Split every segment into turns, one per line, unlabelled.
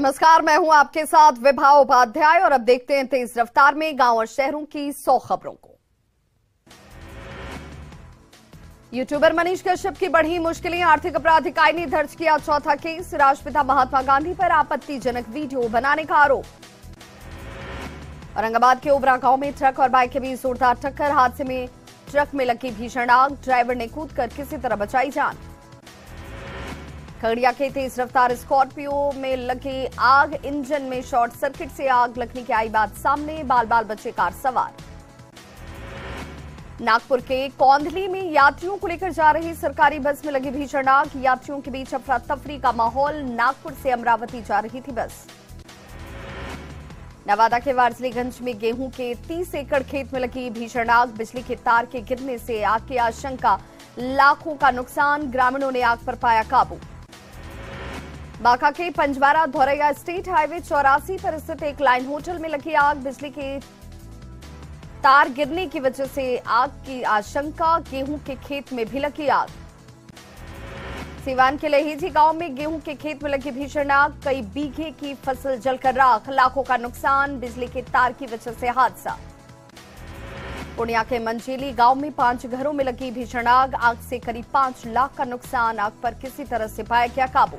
नमस्कार, मैं हूं आपके साथ विभा उपाध्याय और अब देखते हैं तेज रफ्तार में गांव और शहरों की 100 खबरों को। यूट्यूबर मनीष कश्यप की बढ़ी मुश्किलें, आर्थिक अपराध इकाई ने दर्ज किया चौथा केस। राष्ट्रपिता महात्मा गांधी पर आपत्तिजनक वीडियो बनाने का आरोप। औरंगाबाद के ओबरा गांव में ट्रक और बाइक के बीच जोरदार टक्कर, हादसे में ट्रक में लगी भीषण आग, ड्राइवर ने कूदकर किसी तरह बचाई जान। खगड़िया के तेज रफ्तार स्कॉर्पियो में लगी आग, इंजन में शॉर्ट सर्किट से आग लगने की आई बात सामने, बाल बाल बचे कार सवार। नागपुर के कौंधली में यात्रियों को लेकर जा रही सरकारी बस में लगी भीषण आग, यात्रियों के बीच अफरा तफरी का माहौल, नागपुर से अमरावती जा रही थी बस। नवादा के वारसलीगंज में गेहूं के 30 एकड़ खेत में लगी भीषण आग, बिजली के तार के गिरने से आग की आशंका, लाखों का नुकसान, ग्रामीणों ने आग पर पाया काबू। बांका के पंजवारा धौरैया स्टेट हाईवे 84 पर स्थित एक लाइन होटल में लगी आग, बिजली के तार गिरने की वजह से आग की आशंका, गेहूं के खेत में भी लगी आग। सीवान के लहेजी गांव में गेहूं के खेत में लगी भीषण आग, कई बीघे की फसल जलकर राख, लाखों का नुकसान, बिजली के तार की वजह से हादसा। पूर्णिया के मंजेली गांव में 5 घरों में लगी भीषण आग, आग से करीब 5 लाख का नुकसान, आग पर किसी तरह से पाया गया काबू।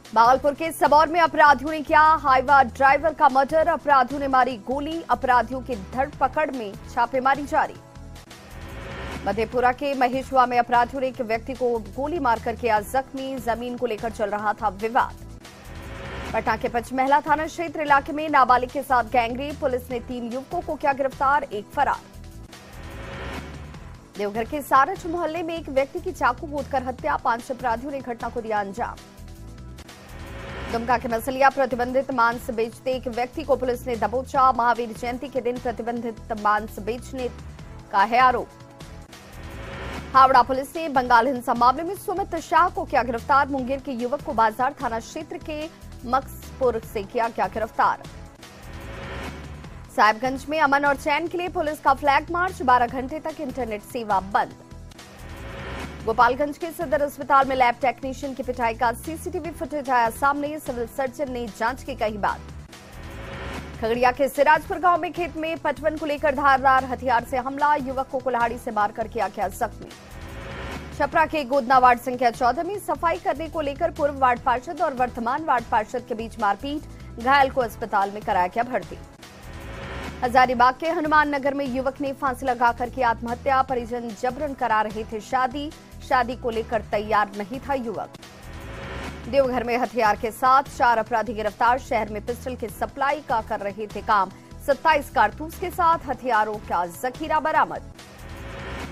भागलपुर के सबौर में अपराधियों ने किया हाईवा ड्राइवर का मर्डर, अपराधियों ने मारी गोली, अपराधियों की धरपकड़ में छापेमारी जारी। मधेपुरा के महेशवा में अपराधियों ने एक व्यक्ति को गोली मारकर किया जख्मी, जमीन को लेकर चल रहा था विवाद। पटना के पचमहला थाना क्षेत्र इलाके में नाबालिग के साथ गैंगरेप, पुलिस ने 3 युवकों को किया गिरफ्तार, एक फरार। देवघर के सारच मोहल्ले में एक व्यक्ति की चाकू कूदकर हत्या, 5 अपराधियों ने घटना को दिया अंजाम। दुमका के मसलिया प्रतिबंधित मांस बेचते एक व्यक्ति को पुलिस ने दबोचा, महावीर जयंती के दिन प्रतिबंधित मांस बेचने का है आरोप। हावड़ा पुलिस ने बंगाल हिंसा मामले में सुमित शाह को किया गिरफ्तार, मुंगेर के युवक को बाजार थाना क्षेत्र के मक्सपुर से किया गया गिरफ्तार। साहिबगंज में अमन और चैन के लिए पुलिस का फ्लैग मार्च, 12 घंटे तक इंटरनेट सेवा बंद। गोपालगंज के सदर अस्पताल में लैब टेक्नीशियन की पिटाई का सीसीटीवी फुटेज आया सामने, सिविल सर्जन ने जांच की कही बात। खगड़िया के सिराजपुर गांव में खेत में पटवन को लेकर धारदार हथियार से हमला, युवक को कुल्हाड़ी से मारकर किया गया जख्मी। छपरा के गोदना वार्ड संख्या 14 में सफाई करने को लेकर पूर्व वार्ड पार्षद और वर्तमान वार्ड पार्षद के बीच मारपीट, घायल को अस्पताल में कराया गया भर्ती। हजारीबाग के हनुमान नगर में युवक ने फांसी लगाकर की आत्महत्या, परिजन जबरन करा रहे थे शादी को लेकर तैयार नहीं था युवक। देवघर में हथियार के साथ 4 अपराधी गिरफ्तार, शहर में पिस्टल के सप्लाई का कर रहे थे काम, 27 कारतूस के साथ हथियारों का जखीरा बरामद।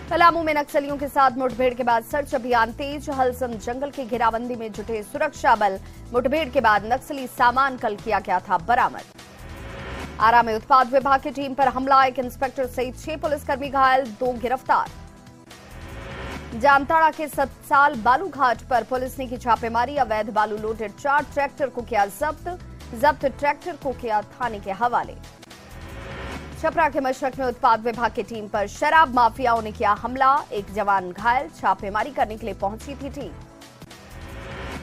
पलामू में नक्सलियों के साथ मुठभेड़ के बाद सर्च अभियान तेज, हलसम जंगल की घेराबंदी में जुटे सुरक्षा बल, मुठभेड़ के बाद नक्सली सामान कल किया गया था बरामद। आरा में उत्पाद विभाग की टीम पर हमला, एक इंस्पेक्टर सहित 6 पुलिसकर्मी घायल, 2 गिरफ्तार। जामताड़ा के सतसाल बालू घाट पर पुलिस ने की छापेमारी, अवैध बालू लोडेड 4 ट्रैक्टर को किया जब्त ट्रैक्टर को किया थाने के हवाले। छपरा के मशरक में उत्पाद विभाग की टीम पर शराब माफियाओं ने किया हमला, एक जवान घायल, छापेमारी करने के लिए पहुंची थी टीम।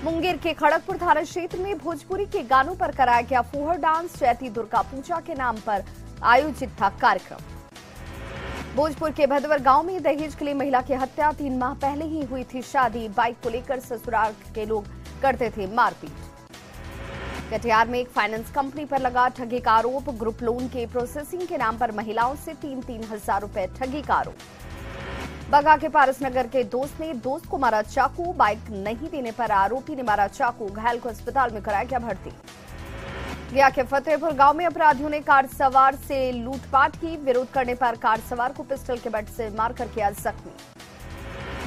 मुंगेर के खड़गपुर थाना क्षेत्र में भोजपुरी के गानों पर कराया गया फूहड़ डांस, चैती दुर्गा पूजा के नाम पर आयोजित था कार्यक्रम। भोजपुर के भदवर गांव में दहेज के लिए महिला की हत्या, 3 माह पहले ही हुई थी शादी, बाइक को लेकर ससुराल के लोग करते थे मारपीट। कटिहार में एक फाइनेंस कंपनी पर लगा ठगी का आरोप, ग्रुप लोन के प्रोसेसिंग के नाम पर महिलाओं से 3-3 हजार रुपए ठगी का आरोप। बगा के पारसनगर के दोस्त ने दोस्त को मारा चाकू, बाइक नहीं देने पर आरोपी ने मारा चाकू, घायल को अस्पताल में कराया गया भर्ती। गया के फतेहपुर गांव में अपराधियों ने कार सवार से लूटपाट की, विरोध करने पर कार सवार को पिस्टल के बट से मारकर किया जख्मी।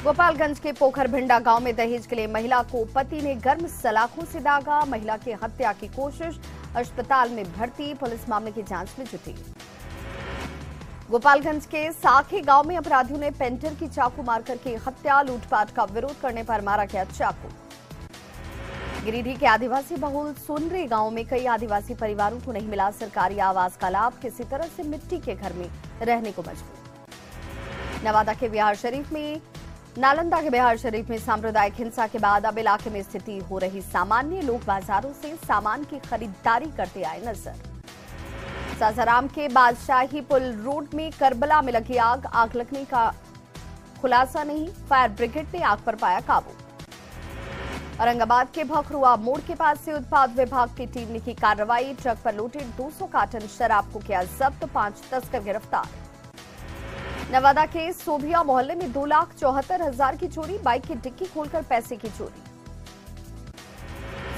गोपालगंज के पोखर भिंडा गांव में दहेज के लिए महिला को पति ने गर्म सलाखों से दागा, महिला की हत्या की कोशिश, अस्पताल में भर्ती, पुलिस मामले की जांच में जुटी। गोपालगंज के साखे गांव में अपराधियों ने पेंटर की चाकू मारकर की हत्या, लूटपाट का विरोध करने पर मारा गया चाकू। गिरिडीह के आदिवासी बहुल सोनरे गांव में कई आदिवासी परिवारों को नहीं मिला सरकारी आवास का लाभ, किसी तरह से मिट्टी के घर में रहने को मजबूर। नवादा के बिहार शरीफ में नालंदा के बिहार शरीफ में सांप्रदायिक हिंसा के बाद अब इलाके में स्थिति हो रही सामान्य। लोग बाजारों से सामान की खरीदारी करते आए नजर। सासाराम के बादशाही पुल रोड में करबला में लगी आग लगने का खुलासा नहीं, फायर ब्रिगेड ने आग पर पाया काबू। औरंगाबाद के भखरुआ मोड़ के पास से उत्पाद विभाग की टीम ने की कार्रवाई। ट्रक पर लोडेड 200 कार्टन शराब को किया जब्त, 5 तस्कर गिरफ्तार। नवादा के सोभिया मोहल्ले में 2,74,000 की चोरी, बाइक की डिक्की खोलकर पैसे की चोरी।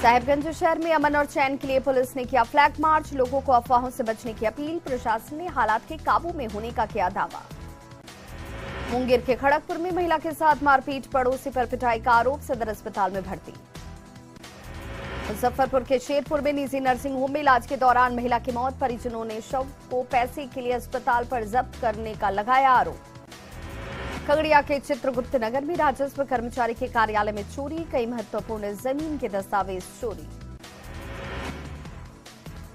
साहिबगंज शहर में अमन और चैन के लिए पुलिस ने किया फ्लैग मार्च, लोगों को अफवाहों से बचने की अपील। प्रशासन ने हालात के काबू में होने का किया दावा। मुंगेर के खड़गपुर में महिला के साथ मारपीट, पड़ोसी पर पिटाई का आरोप, सदर अस्पताल में भर्ती। मुजफ्फरपुर के शेरपुर में निजी नर्सिंग होम में इलाज के दौरान महिला की मौत, परिजनों ने शव को पैसे के लिए अस्पताल पर जब्त करने का लगाया आरोप। खगड़िया के चित्रगुप्त नगर में राजस्व कर्मचारी के कार्यालय में चोरी, कई महत्वपूर्ण जमीन के दस्तावेज चोरी।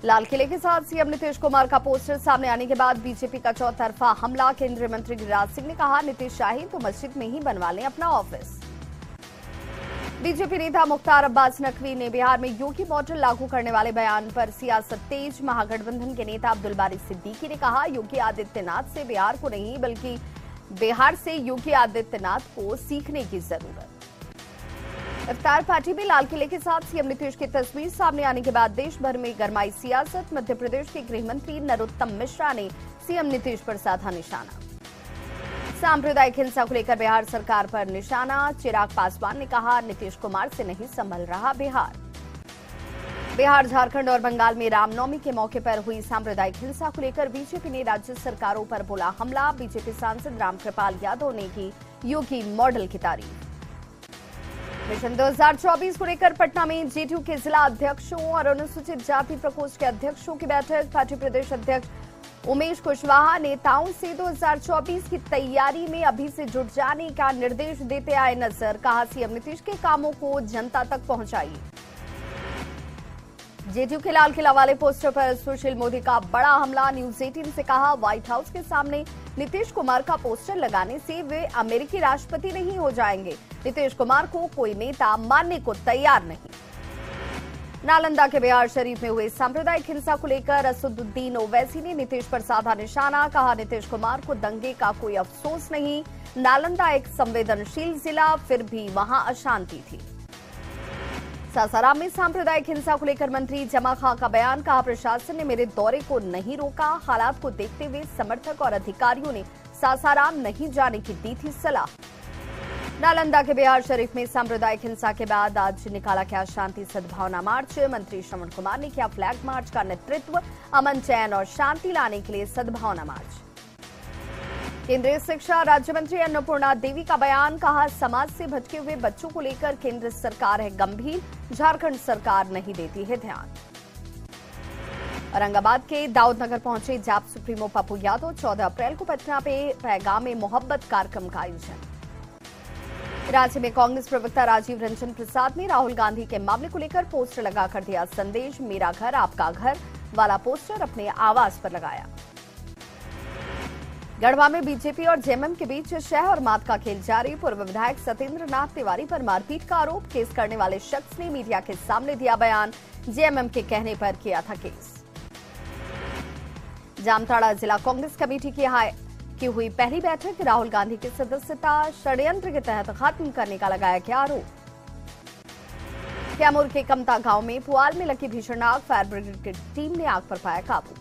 लाल किले के साथ सीएम नीतीश कुमार का पोस्टर सामने आने के बाद बीजेपी का चौतरफा हमला। केंद्रीय मंत्री गिरिराज सिंह ने कहा, नीतीश शाही तो मस्जिद में ही बनवा लें अपना ऑफिस। बीजेपी नेता मुख्तार अब्बास नकवी ने बिहार में योगी मॉडल लागू करने वाले बयान पर सियासत तेज। महागठबंधन के नेता अब्दुल बारी सिद्दीकी ने कहा, योगी आदित्यनाथ से बिहार को नहीं बल्कि बिहार से योगी आदित्यनाथ को सीखने की जरूरत। इफ्तार पार्टी में लाल किले के साथ सीएम नीतीश की तस्वीर सामने आने के बाद देश भर में गरमाई सियासत। मध्य प्रदेश के गृह मंत्री नरोत्तम मिश्रा ने सीएम नीतीश पर साधा निशाना। सांप्रदायिक हिंसा को लेकर बिहार सरकार पर निशाना। चिराग पासवान ने कहा, नीतीश कुमार से नहीं संभल रहा बिहार। बिहार, झारखंड और बंगाल में रामनवमी के मौके पर हुई सांप्रदायिक हिंसा को लेकर बीजेपी ने राज्य सरकारों पर बोला हमला। बीजेपी सांसद रामकृपाल यादव ने की योगी मॉडल की तारीफ। मिशन 2024 को लेकर पटना में जेडीयू के जिला अध्यक्षों और अनुसूचित जाति प्रकोष्ठ के अध्यक्षों की बैठक। पार्टी प्रदेश अध्यक्ष उमेश कुशवाहा नेताओं से 2024 की तैयारी में अभी से जुट जाने का निर्देश देते आए नजर। कहा, सीएम नीतीश के कामों को जनता तक पहुंचाइए। जेडीयू के लाल किला वाले पोस्टर पर सुशील मोदी का बड़ा हमला। न्यूज 18 से कहा, व्हाइट हाउस के सामने नीतीश कुमार का पोस्टर लगाने से वे अमेरिकी राष्ट्रपति नहीं हो जाएंगे। नीतीश कुमार को कोई नेता मानने को तैयार नहीं। नालंदा के बिहार शरीफ में हुए सांप्रदायिक हिंसा को लेकर असदुद्दीन ओवैसी ने नीतीश पर साधा निशाना। कहा, नीतीश कुमार को दंगे का कोई अफसोस नहीं। नालंदा एक संवेदनशील जिला, फिर भी वहां अशांति थी। सासाराम में सांप्रदायिक हिंसा को लेकर मंत्री जमा खां का बयान। कहा, प्रशासन ने मेरे दौरे को नहीं रोका। हालात को देखते हुए समर्थक और अधिकारियों ने सासाराम नहीं जाने की दी थी सलाह। नालंदा के बिहार शरीफ में सांप्रदायिक हिंसा के बाद आज निकाला गया शांति सद्भावना मार्च। मंत्री श्रवण कुमार ने किया फ्लैग मार्च का नेतृत्व। अमन, चैन और शांति लाने के लिए सद्भावना मार्च। केंद्रीय शिक्षा राज्य मंत्री अन्नपूर्णा देवी का बयान। कहा, समाज से भटके हुए बच्चों को लेकर केंद्र सरकार है गंभीर, झारखंड सरकार नहीं देती है ध्यान। औरंगाबाद के दाऊदनगर पहुंचे जाप सुप्रीमो पप्पू यादव। 14 अप्रैल को पटना पे पैगाम मोहब्बत कार्यक्रम का आयोजन। राज्य में कांग्रेस प्रवक्ता राजीव रंजन प्रसाद ने राहुल गांधी के मामले को लेकर पोस्टर लगाकर दिया संदेश। मेरा घर आपका घर वाला पोस्टर अपने आवास पर लगाया। गढ़वा में बीजेपी और जेएमएम के बीच शह और मात का खेल जारी। पूर्व विधायक सत्येंद्र नाथ तिवारी पर मारपीट का आरोप। केस करने वाले शख्स ने मीडिया के सामने दिया बयान। जेएमएम के कहने पर किया था केस। जामताड़ा जिला कांग्रेस कमेटी की हुई पहली बैठक। राहुल गांधी की सदस्यता षड्यंत्र के तहत खत्म करने का लगाया गया आरोप। कैमूर के कमता गांव में पुआल में लगी भीषण आग। फायर ब्रिगेड की टीम ने आग पर पाया काबू।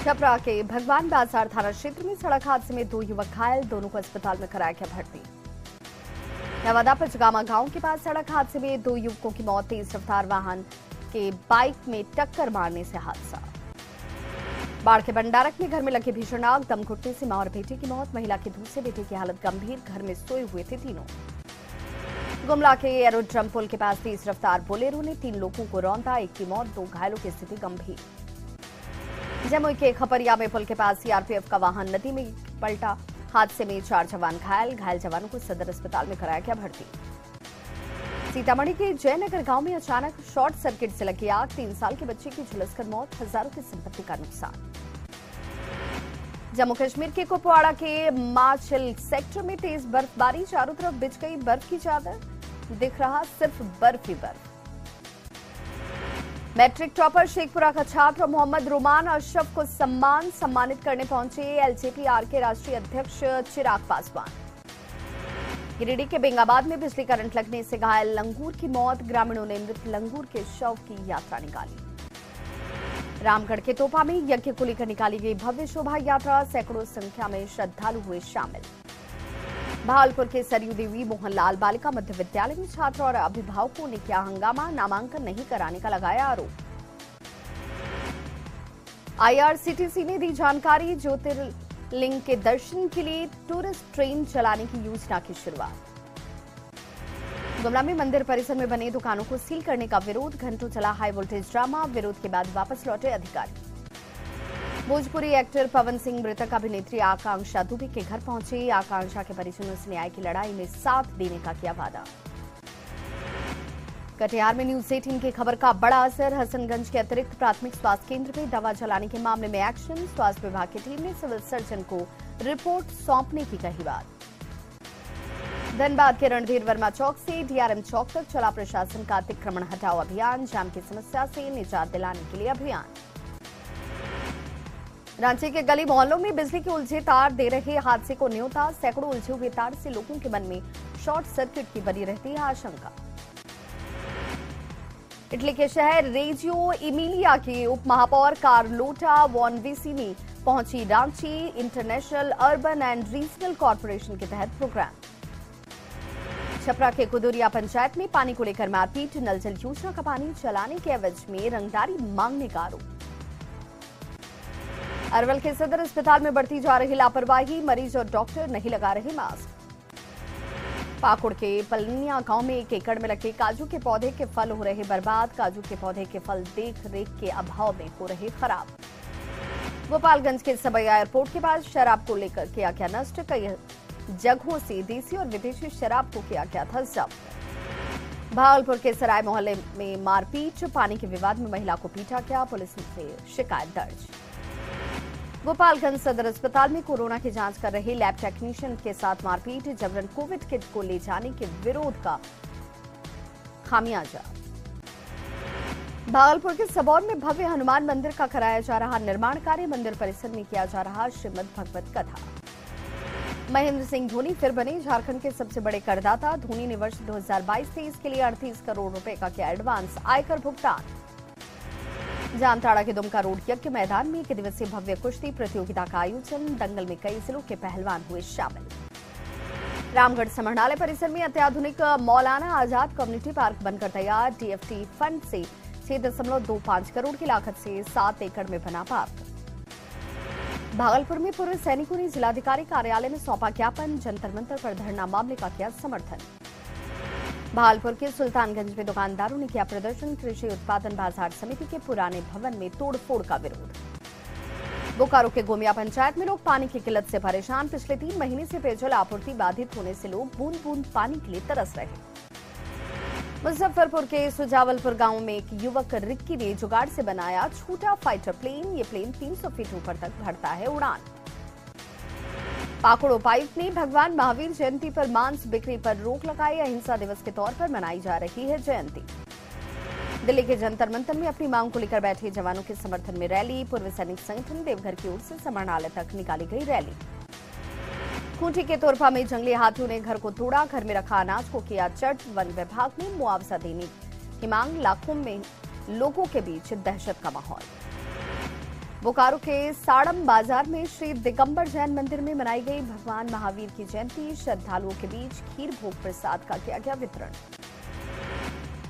छपरा के भगवान बाजार थाना क्षेत्र में सड़क हादसे में 2 युवक घायल, दोनों को अस्पताल में कराया गया भर्ती। नवादा पचगामा गांव के पास सड़क हादसे में 2 युवकों की मौत। तेज रफ्तार वाहन के बाइक में टक्कर मारने से हादसा। बाढ़ के भंडारक में घर में लगी भीषण आग। दम घुटने से मां और बेटे की मौत। महिला के दूसरे बेटे की हालत गंभीर, घर में सोए हुए थे तीनों। गुमला के एरोड्रम पुल के पास तेज रफ्तार बोलेरो ने 3 लोगों को रौंदा, 1 की मौत, 2 घायलों की स्थिति गंभीर। जमुई के खपरिया में पुल के पास सीआरपीएफ का वाहन नदी में पलटा। हादसे में 4 जवान घायल, घायल जवानों को सदर अस्पताल में कराया गया भर्ती। सीतामढ़ी के जयनगर गांव में अचानक शॉर्ट सर्किट से लगी आग। 3 साल के बच्चे की झुलसकर मौत, हजारों की संपत्ति का नुकसान। जम्मू कश्मीर के कुपवाड़ा के मार्चल सेक्टर में तेज बर्फबारी, चारों तरफ बिछ गई बर्फ की चादर, दिख रहा सिर्फ बर्फ ही बर्फ। मैट्रिक टॉपर शेखपुरा का छात्र मोहम्मद रुमान अशरफ को सम्मानित करने पहुंचे एलजेपी-आर के राष्ट्रीय अध्यक्ष चिराग पासवान। गिरिडीह के बेंगाबाद में बिजली करंट लगने से घायल लंगूर की मौत, ग्रामीणों ने मृत लंगूर के शव की यात्रा निकाली। रामगढ़ के तोपा में यज्ञ को लेकर निकाली गई भव्य शोभा यात्रा, सैकड़ों संख्या में श्रद्धालु हुए शामिल। भागलपुर के सरयू देवी मोहनलाल बालिका मध्य विद्यालय में छात्र और अभिभावकों ने किया हंगामा, नामांकन नहीं कराने का लगाया आरोप। आईआरसीटीसी ने दी जानकारी, ज्योतिर्लिंग के दर्शन के लिए टूरिस्ट ट्रेन चलाने की योजना की शुरुआत। गुमला में मंदिर परिसर में बने दुकानों को सील करने का विरोध, घंटों चला हाई वोल्टेज ड्रामा, विरोध के बाद वापस लौटे अधिकारी। भोजपुरी एक्टर पवन सिंह मृतक अभिनेत्री आकांक्षा दुबे के घर पहुंचे, आकांक्षा के परिजनों से न्याय की लड़ाई में साथ देने का किया वादा। कटिहार में न्यूज 18 की खबर का बड़ा असर, हसनगंज के अतिरिक्त प्राथमिक स्वास्थ्य केंद्र में दवा जलाने के मामले में एक्शन, स्वास्थ्य विभाग की टीम ने सिविल सर्जन को रिपोर्ट सौंपने की कही बात। धनबाद के रणधीर वर्मा चौक से डीआरएम चौक तक चला प्रशासन का अतिक्रमण हटाओ अभियान, जाम की समस्या से निजात दिलाने के लिए अभियान। रांची के गली मोहल्लों में बिजली के उलझे तार दे रहे हादसे को न्योता, सैकड़ों उलझे हुए तार से लोगों के मन में शॉर्ट सर्किट की बनी रहती है आशंका। इटली के शहर रेजियो इमिलिया के उप महापौर कार्लोटा वॉनविसिनी पहुंची Ranchi international urban and regional corporation के तहत प्रोग्राम। छपरा के कुदुरिया पंचायत में पानी को लेकर मारपीट, नल जल योजना का पानी चलाने के एवज में रंगदारी मांगने का आरोप। अरवल के सदर अस्पताल में बढ़ती जा रही लापरवाही, मरीज और डॉक्टर नहीं लगा रहे मास्क। पाकुड़ के पलनिया गांव में 1 एकड़ में लगे काजू के पौधे के फल हो रहे बर्बाद, काजू के पौधे के फल देख रेख के अभाव में हो रहे खराब। गोपालगंज के सबैया एयरपोर्ट के पास शराब को लेकर किया गया नष्ट, कई जगहों से देसी और विदेशी शराब को किया गया था जब्त। भागलपुर के सराय मोहल्ले में मारपीट, पानी के विवाद में महिला को पीटा गया, पुलिस से शिकायत दर्ज। गोपालगंज सदर अस्पताल में कोरोना की जांच कर रहे लैब टेक्नीशियन के साथ मारपीट, जबरन कोविड किट को ले जाने के विरोध का खामियाजा। भागलपुर के सबौर में भव्य हनुमान मंदिर का कराया जा रहा निर्माण कार्य, मंदिर परिसर में किया जा रहा श्रीमद् भगवत कथा। महेंद्र सिंह धोनी फिर बने झारखंड के सबसे बड़े करदाता, धोनी ने वर्ष 2022-23 के लिए 38 करोड़ रुपए का किया एडवांस आयकर भुगतान। जामताड़ा के दुमका रोड यज्ञ मैदान में 1 दिवसीय भव्य कुश्ती प्रतियोगिता का आयोजन, दंगल में कई जिलों के पहलवान हुए शामिल। रामगढ़ समरणालय परिसर में अत्याधुनिक मौलाना आजाद कम्युनिटी पार्क बनकर तैयार, डीएफटी फंड से 6.25 करोड़ की लागत से 7 एकड़ में बना पार्क। भागलपुर में पूर्व सैनिकों ने जिलाधिकारी कार्यालय में सौंपा ज्ञापन, जंतर मंतर पर धरना मामले का किया समर्थन। भागलपुर के सुल्तानगंज में दुकानदारों ने किया प्रदर्शन, कृषि उत्पादन बाजार समिति के पुराने भवन में तोड़फोड़ का विरोध। बोकारो के गोमिया पंचायत में लोग पानी की किल्लत से परेशान, पिछले 3 महीने से पेयजल आपूर्ति बाधित होने से लोग बूंद बूंद पानी के लिए तरस रहे। मुजफ्फरपुर के सुजावलपुर गांव में एक युवक रिक्की ने जुगाड़ से बनाया छोटा फाइटर प्लेन, ये प्लेन 300 फीट ऊपर तक भरता है उड़ान। पाकुड़ उपायुक्त ने भगवान महावीर जयंती पर मांस बिक्री पर रोक लगाई, अहिंसा दिवस के तौर पर मनाई जा रही है जयंती। दिल्ली के जंतर मंतर में अपनी मांग को लेकर बैठे जवानों के समर्थन में रैली, पूर्व सैनिक संगठन देवघर की ओर से समरणालय तक निकाली गई रैली। खूंटी के तोरफा में जंगली हाथियों ने घर को तोड़ा, घर में रखा अनाज को किया चट, वन विभाग ने मुआवजा देने की मांग, लाखों में लोगों के बीच दहशत का माहौल। बोकारो के साड़म बाजार में श्री दिगंबर जैन मंदिर में मनाई गई भगवान महावीर की जयंती, श्रद्धालुओं के बीच खीर भोग प्रसाद का किया गया वितरण।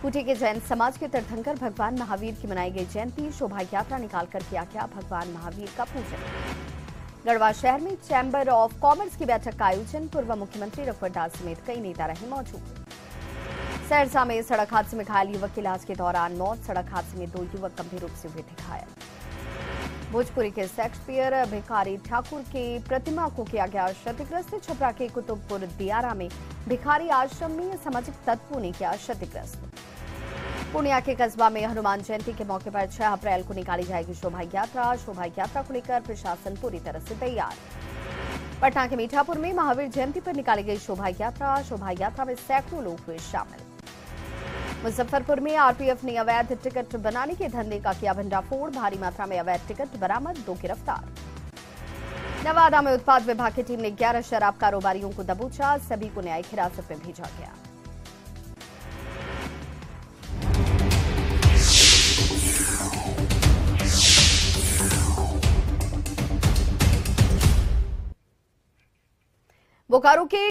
खूंटी के जैन समाज के तीर्थंकर भगवान महावीर की मनाई गई जयंती, शोभा यात्रा निकालकर किया गया भगवान महावीर का पूजन। गढ़वा शहर में चैंबर ऑफ कॉमर्स की बैठक का आयोजन, पूर्व मुख्यमंत्री रघुवर दास समेत कई नेता रहे मौजूद। सहरसा में सड़क हादसे में घायल युवक की इलाज के दौरान मौत, सड़क हादसे में 2 युवक गंभीर रूप से हुए थे घायल। भोजपुरी के शेक्सपियर भिखारी ठाकुर की प्रतिमा को किया गया क्षतिग्रस्त, छपरा के कुतुबपुर दियारा में भिखारी आश्रम में सामाजिक तत्वों ने किया क्षतिग्रस्त। पूर्णिया के कस्बा में हनुमान जयंती के मौके पर 6 अप्रैल को निकाली जाएगी शोभा यात्रा। शोभा यात्रा को लेकर प्रशासन पूरी तरह से तैयार। पटना के मीठापुर में महावीर जयंती पर निकाली गई शोभा यात्रा में सैकड़ों लोग हुए शामिल। मुजफ्फरपुर में आरपीएफ ने अवैध टिकट बनाने के धंधे का किया भंडाफोड़। भारी मात्रा में अवैध टिकट बरामद, 2 गिरफ्तार। नवादा में उत्पाद विभाग की टीम ने 11 शराब कारोबारियों को दबोचा। सभी को न्यायिक हिरासत में भेजा गया। बोकारो के